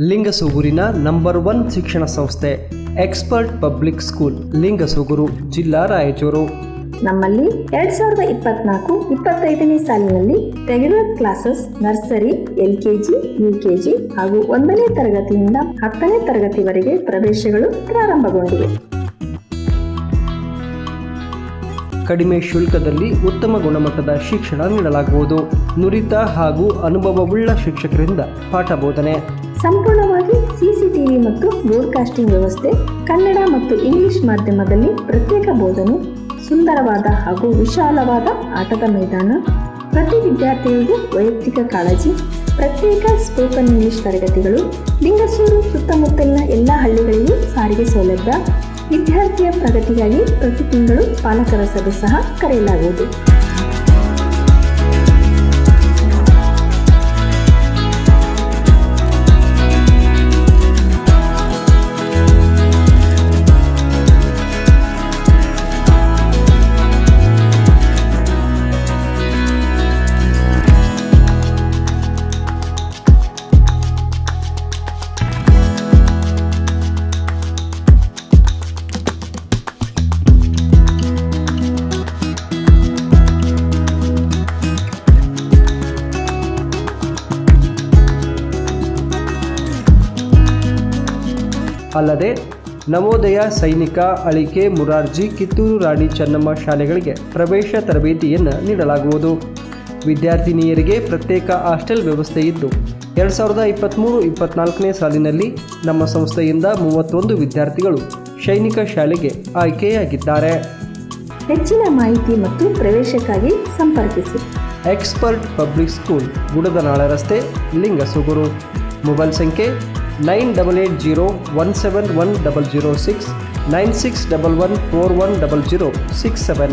ಲಿಂಗಸೂಗೂರಿನ number 1 ಶಿಕ್ಷಣ ಸಂಸ್ಥೆ expert public school Lingasugur, ಜಿಲ್ಲಾ ರಾಯಚೂರು. ನಮ್ಮಲ್ಲಿ 2024-25ನೇ ಸಾಲಿನಲ್ಲಿ regular classes nursery, LKG, UKG ಹಾಗೂ 1ನೇ ತರಗತಿಯಿಂದ 10ನೇ ತರಗತಿವರೆಗೆ ಪ್ರವೇಶಗಳು ಪ್ರಾರಂಭಗೊಂಡಿವೆ. ಕಡಿಮೆ ಶುಲ್ಕದಲ್ಲಿ ಉತ್ತಮ ಗುಣಮಟ್ಟದ ಶಿಕ್ಷಣ ನೀಡಲಾಗುವುದು. ನುರಿತ ಹಾಗೂ ಅನುಭವವುಳ್ಳ ಶಿಕ್ಷಕರಿಂದ ಪಾಠ ಬೋಧನೆ. ಸಂಪೂರ್ಣವಾಗಿ CCTV ಮತ್ತು ಬ್ರಾಡ್ಕಾಸ್ಟಿಂಗ್ ವ್ಯವಸ್ಥೆ, ಕನ್ನಡ ಮತ್ತು ಇಂಗ್ಲಿಷ್ ಮಾಧ್ಯಮದಲ್ಲಿ ಪ್ರತ್ಯೇಕ ಬೋಧನೆ, ಸುಂದರವಾದ ಹಾಗೂ ವಿಶಾಲವಾದ ಆಟದ ಮೈದಾನ, ಪ್ರತಿ ವಿದ್ಯಾರ್ಥಿಗಳಿಗೂ ವೈಯಕ್ತಿಕ ಕಾಳಜಿ, ಪ್ರತ್ಯೇಕ ಸ್ಪೋಕನ್ ಇಂಗ್ಲಿಷ್ ತರಗತಿಗಳು, ಲಿಂಗಸೂರು ಸುತ್ತಮುತ್ತಲಿನ ಎಲ್ಲ ಹಳ್ಳಿಗಳಿಗೂ ಸಾರಿಗೆ ಸೌಲಭ್ಯ, ವಿದ್ಯಾರ್ಥಿಯ ಪ್ರಗತಿಗಾಗಿ ಪ್ರತಿ ತಿಂಗಳು ಪಾಲಕರ ಸಭೆ ಸಹ ಕರೆಯಲಾಗುವುದು. ಅಲ್ಲದೆ ನವೋದಯ, ಸೈನಿಕ, ಅಳಿಕೆ, ಮುರಾರ್ಜಿ, ಕಿತ್ತೂರು ರಾಣಿ ಚೆನ್ನಮ್ಮ ಶಾಲೆಗಳಿಗೆ ಪ್ರವೇಶ ತರಬೇತಿಯನ್ನು ನೀಡಲಾಗುವುದು. ವಿದ್ಯಾರ್ಥಿನಿಯರಿಗೆ ಪ್ರತ್ಯೇಕ ಹಾಸ್ಟೆಲ್ ವ್ಯವಸ್ಥೆ ಇದ್ದು 2023-24ನೇ ಸಾಲಿನಲ್ಲಿ ನಮ್ಮ ಸಂಸ್ಥೆಯಿಂದ 31 ವಿದ್ಯಾರ್ಥಿಗಳು ಸೈನಿಕ ಶಾಲೆಗೆ ಆಯ್ಕೆಯಾಗಿದ್ದಾರೆ. ಹೆಚ್ಚಿನ ಮಾಹಿತಿ ಮತ್ತು ಪ್ರವೇಶಕ್ಕಾಗಿ ಸಂಪರ್ಕಿಸಿ. ಎಕ್ಸ್ಪರ್ಟ್ ಪಬ್ಲಿಕ್ ಸ್ಕೂಲ್, ಗುಡದನಾಳ ರಸ್ತೆ, ಲಿಂಗಸೂಗೂರು. ಮೊಬೈಲ್ ಸಂಖ್ಯೆ 9880171006, 9611410067.